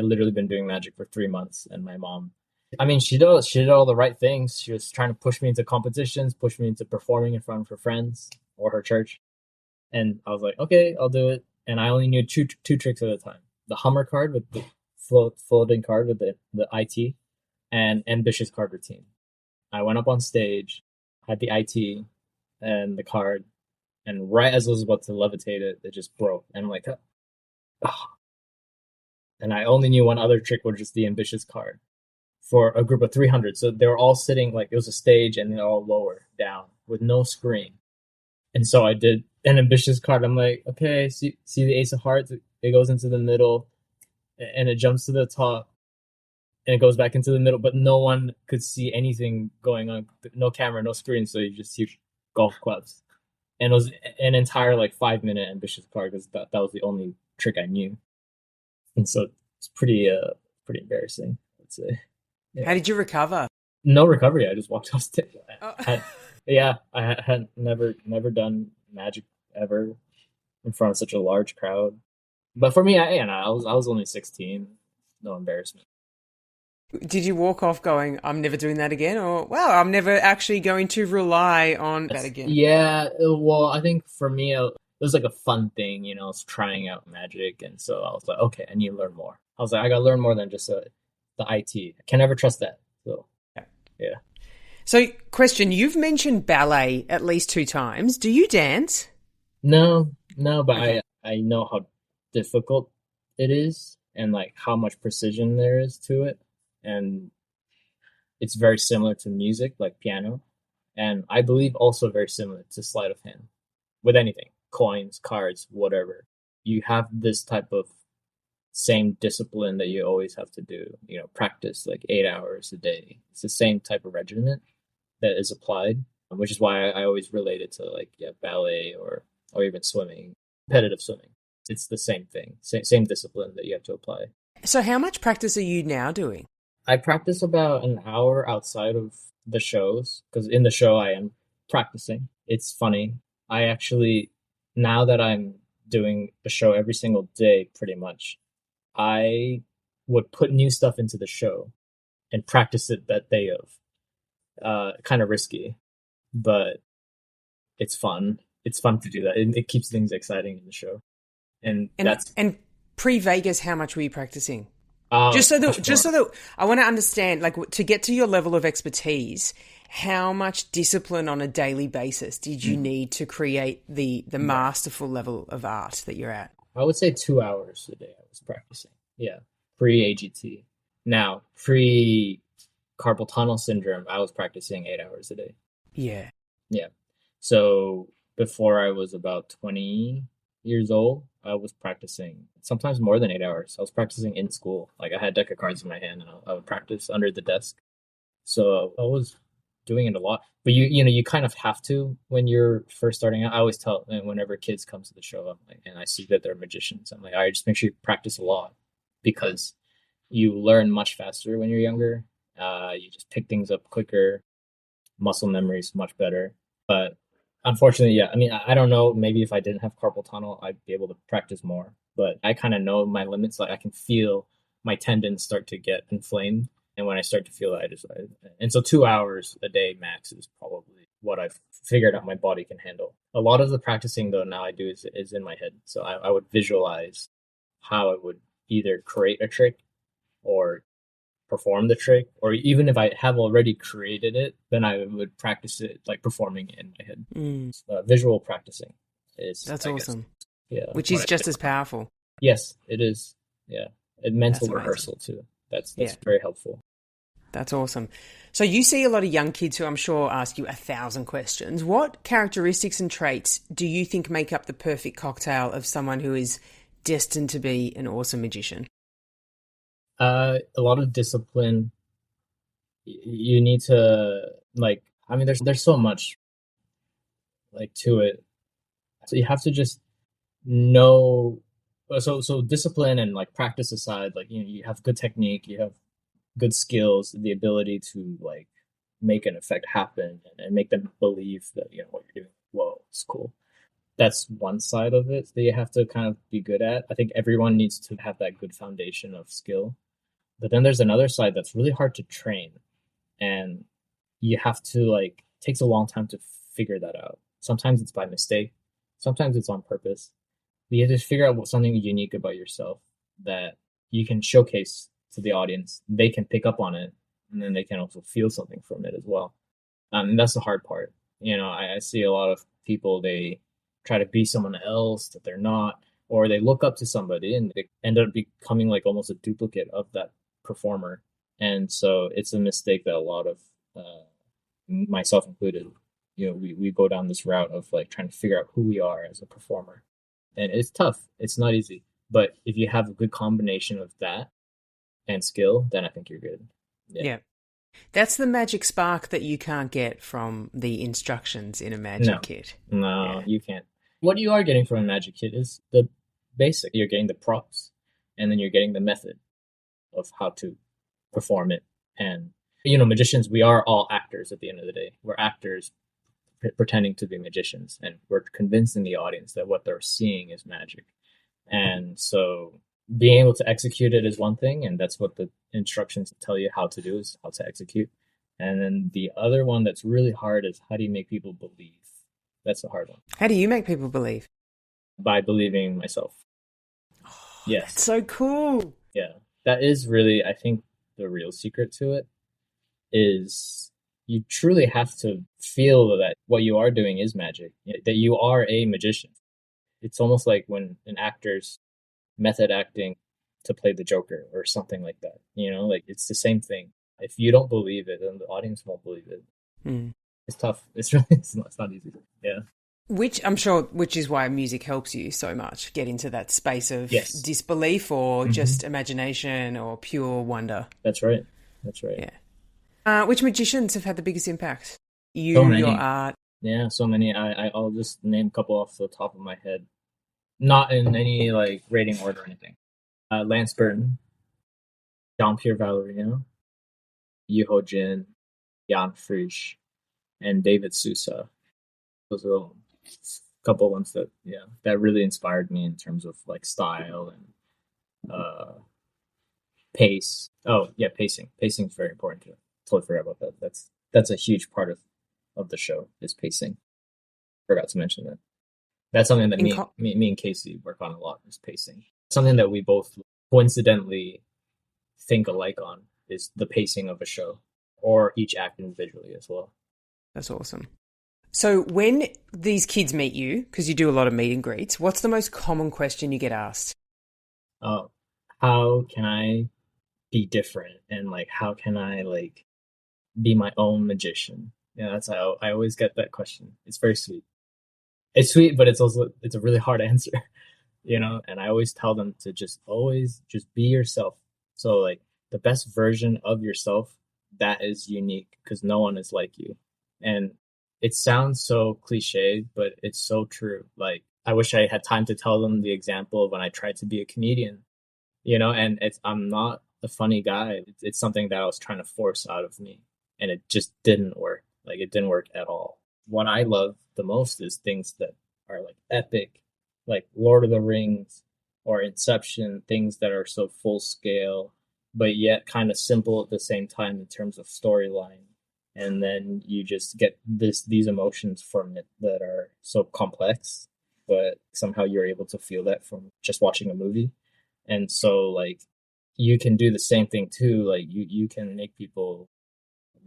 literally been doing magic for 3 months. And my mom, she did all the right things. She was trying to push me into competitions, push me into performing in front of her friends or her church. And I was like, okay, I'll do it. And I only knew two tricks at a time. The Hummer card with the floating card with the IT, and Ambitious card routine. I went up on stage, had the IT and the card, and right as I was about to levitate it, it just broke. And I'm like, And I only knew one other trick, which is the ambitious card for a group of 300. So they were all sitting like it was a stage and they're all lower down with no screen. And so I did an ambitious card. I'm like, okay, see the ace of hearts? It goes into the middle and it jumps to the top and it goes back into the middle, but no one could see anything going on. No camera, no screen. So you just see golf clubs. And it was an entire like 5 minute ambitious card because that was the only trick I knew. And so it's pretty embarrassing, I would say. Yeah. How did you recover? No recovery. I just walked off stage. Oh. I had never done magic ever in front of such a large crowd. But for me, I was only 16. No embarrassment. Did you walk off going, I'm never doing that again? Or, wow, I'm never actually going to rely on that again? Yeah, well, I think for me, it was like a fun thing, you know, I was trying out magic. And so I was like, okay, I need to learn more. I was like, I got to learn more than just the IT. I can never trust that. So, yeah. So, question, you've mentioned ballet at least 2 times. Do you dance? No, but okay. I know how difficult it is and like how much precision there is to it. And it's very similar to music, like piano. And I believe also very similar to sleight of hand with anything, coins, cards, whatever. You have this type of same discipline that you always have to do, you know, practice like 8 hours a day. It's the same type of regimen that is applied, which is why I always relate it to like ballet or even swimming, competitive swimming. It's the same thing, same discipline that you have to apply. So how much practice are you now doing? I practice about an hour outside of the shows because in the show I am practicing. It's funny. I actually, now that I'm doing a show every single day, pretty much, I would put new stuff into the show and practice it that day of. Kind of risky, but it's fun. It's fun to do that. It keeps things exciting in the show. And pre-Vegas, how much were you practicing? Oh, just so that I want to understand, like, to get to your level of expertise, how much discipline on a daily basis did you need to create the masterful level of art that you're at? I would say 2 hours a day I was practicing. Yeah, pre-AGT. Now, pre-carpal tunnel syndrome, I was practicing 8 hours a day. Yeah. So before I was about 20 years old, I was practicing sometimes more than 8 hours. I was practicing in school. Like I had a deck of cards in my hand and I would practice under the desk. So I was doing it a lot. But you kind of have to when you're first starting out. I always tell whenever kids come to the show, I'm like, and I see that they're magicians, I'm like, all right, just make sure you practice a lot because you learn much faster when you're younger. You just pick things up quicker. Muscle memory is much better. But unfortunately, yeah. I mean, I don't know. Maybe if I didn't have carpal tunnel, I'd be able to practice more. But I kind of know my limits. Like I can feel my tendons start to get inflamed, and when I start to feel that, and so 2 hours a day max is probably what I've figured out my body can handle. A lot of the practicing though now I do is in my head. So I would visualize how I would either create a trick or perform the trick, or even if I have already created it, then I would practice it like performing it in my head. Visual practicing that's awesome. Yeah, which is just as powerful. Yes, it is. Yeah, and mental rehearsal too. That's very helpful. That's awesome. So you see a lot of young kids who I'm sure ask you 1,000 questions. What characteristics and traits do you think make up the perfect cocktail of someone who is destined to be an awesome magician? A lot of discipline. You need to there's so much like to it. So you have to just know. So discipline and like practice aside, like you have good technique, you have good skills, the ability to like make an effect happen and make them believe that what you're doing. Whoa, it's cool. That's one side of it that you have to kind of be good at. I think everyone needs to have that good foundation of skill. But then there's another side that's really hard to train. And you have to it takes a long time to figure that out. Sometimes it's by mistake. Sometimes it's on purpose. But you have to figure out something unique about yourself that you can showcase to the audience. They can pick up on it, and then they can also feel something from it as well. And that's the hard part. I see a lot of people, they try to be someone else that they're not, or they look up to somebody and they end up becoming like almost a duplicate of that performer. And so it's a mistake that a lot of, myself included, we go down this route of like trying to figure out who we are as a performer. And it's tough. It's not easy. But if you have a good combination of that and skill, then I think you're good. Yeah. That's the magic spark that you can't get from the instructions in a magic kit. No, you can't. What you are getting from a magic kit is the basic. You're getting the props, and then you're getting the method of how to perform it. And, magicians, we are all actors at the end of the day. We're actors pretending to be magicians, and we're convincing the audience that what they're seeing is magic. And so being able to execute it is one thing, and that's what the instructions tell you how to do, is how to execute. And then the other one that's really hard is, how do you make people believe? That's the hard one. How do you make people believe? By believing myself. Oh, yes. That's so cool. Yeah. That is really, I think, the real secret to it, is you truly have to feel that what you are doing is magic, that you are a magician. It's almost like when an actor's method acting to play the Joker or something like that, like it's the same thing. If you don't believe it, then the audience won't believe it. It's tough. It's really, it's not easy. Yeah. Which is why music helps you so much get into that space of disbelief or just imagination or pure wonder. That's right. Yeah. Which magicians have had the biggest impact? You, so many. Your art. Yeah, so many. I'll just name a couple off the top of my head. Not in any like rating order or anything. Lance Burton, Jean-Pierre Vallerino, Yuho Jin, Jan Frisch, and David Sousa. Those are a couple of ones that really inspired me in terms of like style and pace. Oh yeah, pacing. Pacing is very important too. Totally forgot about that. That's a huge part of the show, is pacing. Forgot to mention that. That's something that me and Casey work on a lot, is pacing. Something that we both coincidentally think alike on is the pacing of a show, or each act individually as well. That's awesome. So when these kids meet you, because you do a lot of meet and greets, what's the most common question you get asked? Oh, how can I be different? And like, how can I like be my own magician? Yeah, that's how I always get that question. It's very sweet. It's sweet, but it's a really hard answer, and I always tell them to always be yourself. So like the best version of yourself that is unique, because no one is like you. And it sounds so cliche, but it's so true. Like, I wish I had time to tell them the example of when I tried to be a comedian, and I'm not a funny guy. It's something that I was trying to force out of me, and it just didn't work. Like, it didn't work at all. What I love the most is things that are like epic, like Lord of the Rings or Inception, things that are so full scale, but yet kind of simple at the same time in terms of storyline. And then you just get these emotions from it that are so complex, but somehow you're able to feel that from just watching a movie. And so like you can do the same thing too. Like you can make people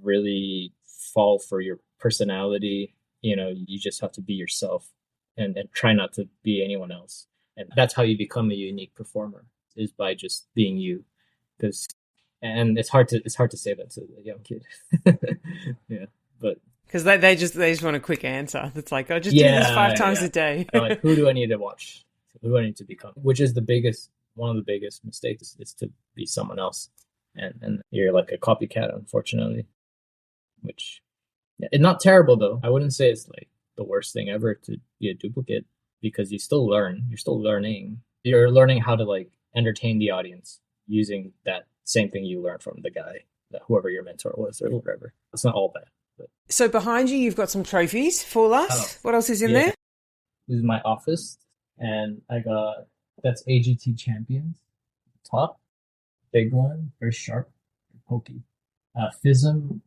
really fall for your personality. You just have to be yourself and try not to be anyone else. And that's how you become a unique performer, is by just being you. And it's hard to say that to a young kid. Yeah, but because they just want a quick answer. It's like, oh, just do this 5 times a day. Like, who do I need to watch? Who do I need to become? Which is one of the biggest mistakes, is to be someone else, and you're like a copycat, unfortunately. Which, it's not terrible though. I wouldn't say it's like the worst thing ever to be a duplicate, because you still learn. You're still learning. You're learning how to like entertain the audience using that same thing you learned from the guy, whoever your mentor was or whatever. It's not all bad. But. So behind you, you've got some trophies for us. Oh, what else is in there? This is my office, and that's AGT champions. Top, big one, very sharp, pokey. FISM,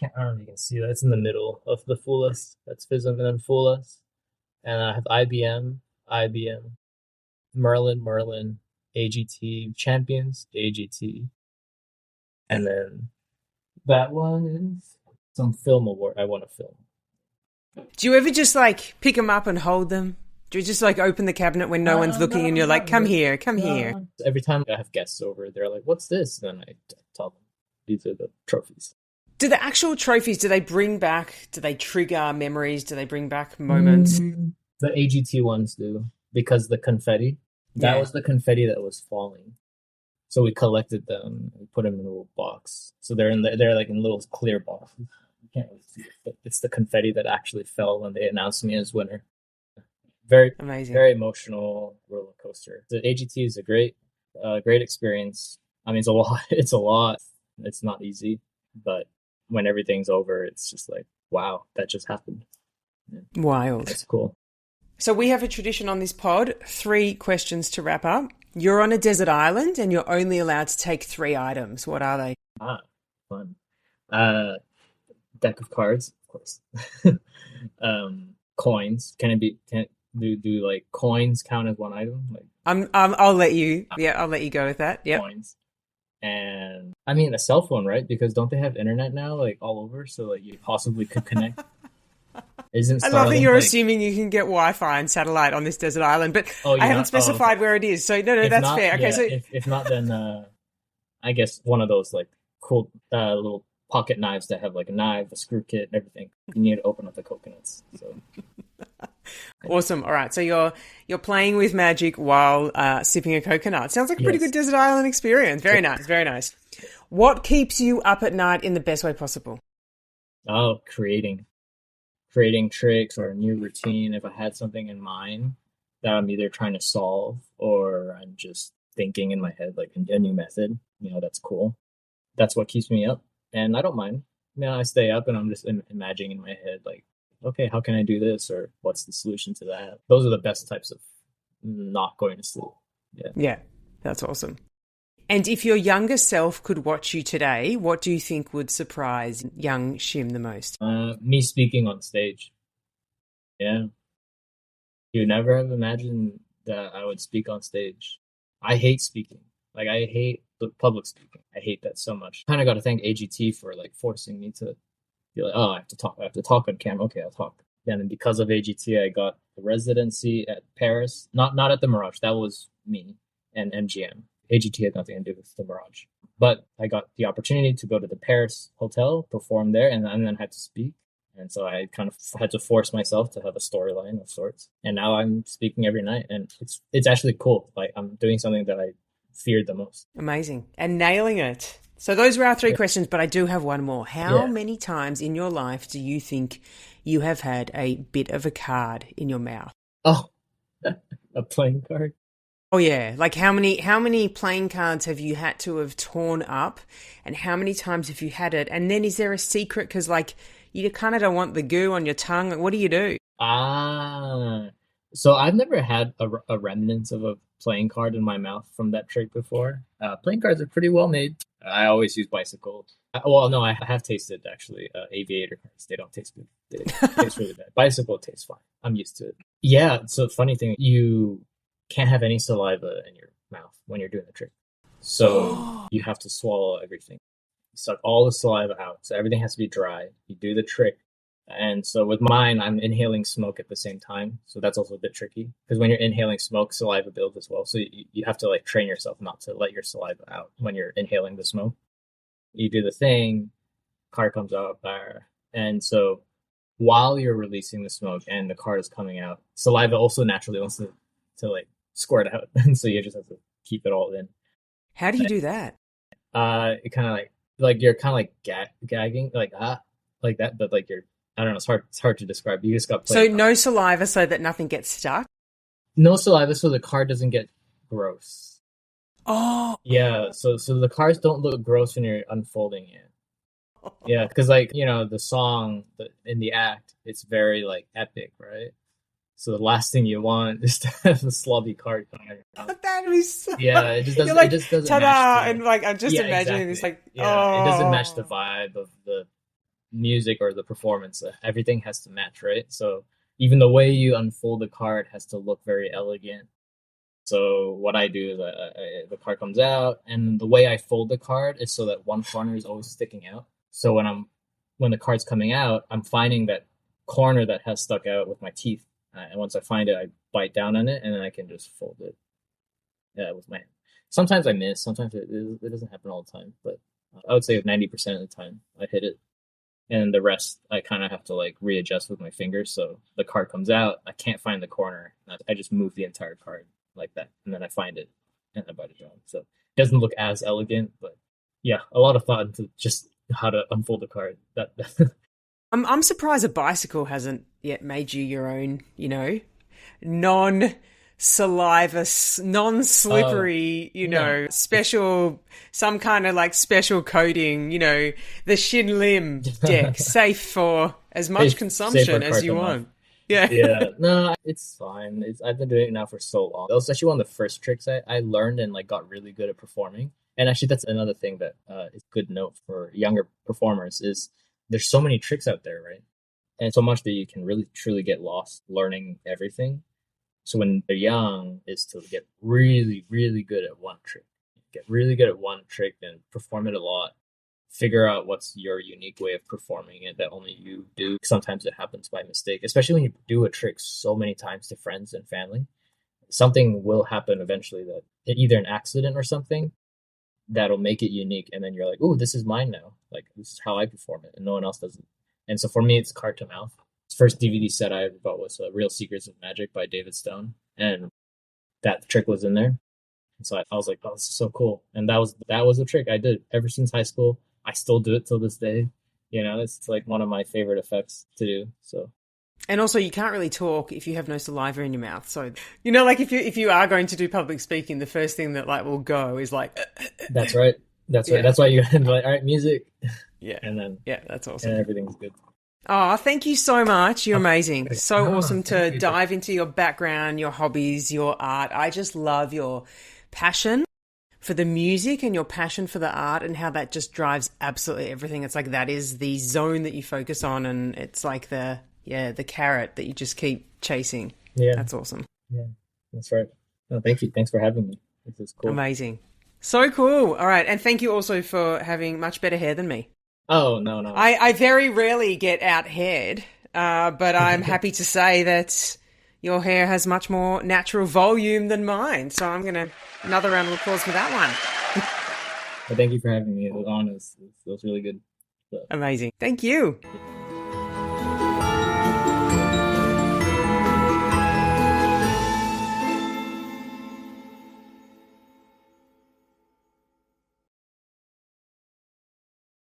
I don't know if you can see that. It's in the middle of the full list. That's FISM, and then full list. And I have IBM, Merlin, AGT champions, AGT. And then that one is some film award. I won a film. Do you ever just like pick them up and hold them Do you just like open the cabinet when no one's looking and you're like, come here, come here? Every time I have guests over, they're like, "What's this?" And then I tell them these are the trophies. Do the actual trophies, do they trigger memories? Do they bring back moments? The AGT ones do, because the confetti, that was the confetti that was falling. So we collected them and put them in a little box. So they're like in little clear boxes. You can't really see it, but it's the confetti that actually fell when they announced me as winner. Very Amazing. Very emotional roller coaster. The AGT is a great experience. I mean, it's a lot. It's a lot. It's not easy, but when everything's over, it's just like, wow, that just happened. Yeah. Wild. That's cool. So we have a tradition on this pod, 3 questions to wrap up. You're on a desert island and you're only allowed to take 3 items. What are they? Fun. Deck of cards, of course. Coins. Do like coins count as one item? Like I'll let you go with that. Yeah. Coins. And I mean a cell phone, right? Because don't they have internet now, like all over? So like you possibly could connect. I love that you're assuming you can get Wi-Fi and satellite on this desert island, but I haven't specified where it is. So no, that's fair. Okay, so if not, then I guess one of those like cool little pocket knives that have like a knife, a screw kit, and everything. You need to open up the coconuts. So awesome. All right, so you're playing with magic while sipping a coconut. Sounds like a pretty good desert island experience. Very nice, very nice. What keeps you up at night in the best way possible? Oh, creating tricks or a new routine. If I had something in mind that I'm either trying to solve or I'm just thinking in my head like a new method, that's cool. That's what keeps me up, and I don't mind. I stay up and I'm just imagining in my head like, okay, how can I do this, or what's the solution to that? Those are the best types of not going to sleep. Yeah, that's awesome. And if your younger self could watch you today, what do you think would surprise young Shim the most? Me speaking on stage. Yeah. You never have imagined that I would speak on stage. I hate speaking. Like, I hate the public speaking. I hate that so much. Kind of got to thank AGT for like forcing me to be like, oh, I have to talk on camera. Okay, I'll talk. And then because of AGT, I got the residency at Paris. Not at the Mirage. That was me and MGM. AGT had nothing to do with the Mirage. But I got the opportunity to go to the Paris hotel, perform there, and then had to speak. And so I kind of had to force myself to have a storyline of sorts. And now I'm speaking every night, and it's actually cool. Like, I'm doing something that I feared the most. Amazing. And nailing it. So those were our 3 questions, but I do have one more. How many times in your life do you think you have had a bit of a card in your mouth? Oh, a playing card? Oh yeah, like how many playing cards have you had to have torn up, and how many times have you had it? And then is there a secret? Because like you kind of don't want the goo on your tongue. Like, what do you do? So I've never had a remnants of a playing card in my mouth from that trick before. Playing cards are pretty well made. I always use bicycle. I have tasted actually aviator cards. They don't taste good. They taste really bad. Bicycle tastes fine. I'm used to it. Yeah. So funny thing, you can't have any saliva in your mouth when you're doing the trick. So you have to swallow everything. You suck all the saliva out. So everything has to be dry. You do the trick. And so with mine, I'm inhaling smoke at the same time. So that's also a bit tricky because when you're inhaling smoke, saliva builds as well. So you have to like train yourself not to let your saliva out when you're inhaling the smoke. You do the thing, card comes out, and so while you're releasing the smoke and the card is coming out, saliva also naturally wants to like squirt out. And so you just have to keep it all in. How do you do that? It kind of like you're kind of like gagging like that, but like I don't know. It's hard to describe. You just got so no saliva, so that nothing gets stuck. No saliva, so the card doesn't get gross. Oh, yeah. So the cards don't look gross when you're unfolding it. Yeah, because like the song in the act, it's very like epic, right? So the last thing you want is to have a slobby card coming out of your mouth. That is so... Yeah, it just doesn't. Like, it just doesn't ta-da! Match and like I'm just imagining this like it doesn't match the vibe of the music or the performance. Everything has to match, right? So even the way you unfold the card has to look very elegant. So what I do is the card comes out, and the way I fold the card is so that one corner is always sticking out. So when the card's coming out, I'm finding that corner that has stuck out with my teeth. And once I find it, I bite down on it, and then I can just fold it. Yeah, with my hand. Sometimes I miss. Sometimes it doesn't happen all the time, but I would say 90% of the time I hit it, and the rest I kind of have to like readjust with my fingers. So the card comes out, I can't find the corner. I just move the entire card like that, and then I find it and I bite it down. So it doesn't look as elegant, but yeah, a lot of thought into just how to unfold a card. That I'm surprised a bicycle hasn't yet made you your own, non saliva, non-slippery, yeah. special, some kind of like special coating, the Shin Lim deck, safe for as much consumption as you want. Yeah. Yeah, no, it's fine. I've been doing it now for so long. That was actually one of the first tricks I learned and like got really good at performing. And actually, that's another thing that is good note for younger performers is there's so many tricks out there, right? And so much that you can really truly get lost learning everything. So when they're young, is to get really, really good at one trick. Get really good at one trick and perform it a lot. Figure out what's your unique way of performing it that only you do. Sometimes it happens by mistake, especially when you do a trick so many times to friends and family. Something will happen eventually that either an accident or something that'll make it unique. And then you're like, oh, this is mine now. Like, this is how I perform it, and no one else does it. And so for me, it's card to mouth. The first DVD set I ever bought was Real Secrets of Magic by David Stone. And that trick was in there. And so I was like, oh, this is so cool. And that was the trick I did ever since high school. I still do it till this day. It's like one of my favorite effects to do. So, and also you can't really talk if you have no saliva in your mouth. So, like if you are going to do public speaking, the first thing that like will go is like. That's right. That's right. That's why you're like, all right, music. Yeah. And then that's awesome. And everything's good. Oh, thank you so much. You're amazing. So awesome to dive into your background, your hobbies, your art. I just love your passion for the music and your passion for the art and how that just drives absolutely everything. It's like that is the zone that you focus on, and it's like the carrot that you just keep chasing. Yeah. That's awesome. Yeah, that's right. No, thank you. Thanks for having me. This is cool. Amazing. So cool. All right. And thank you also for having much better hair than me. Oh, no. I very rarely get out haired, but I'm happy to say that your hair has much more natural volume than mine. So I'm going to, another round of applause for that one. Well, thank you for having me. It was honest. It was really good. So. Amazing. Thank you.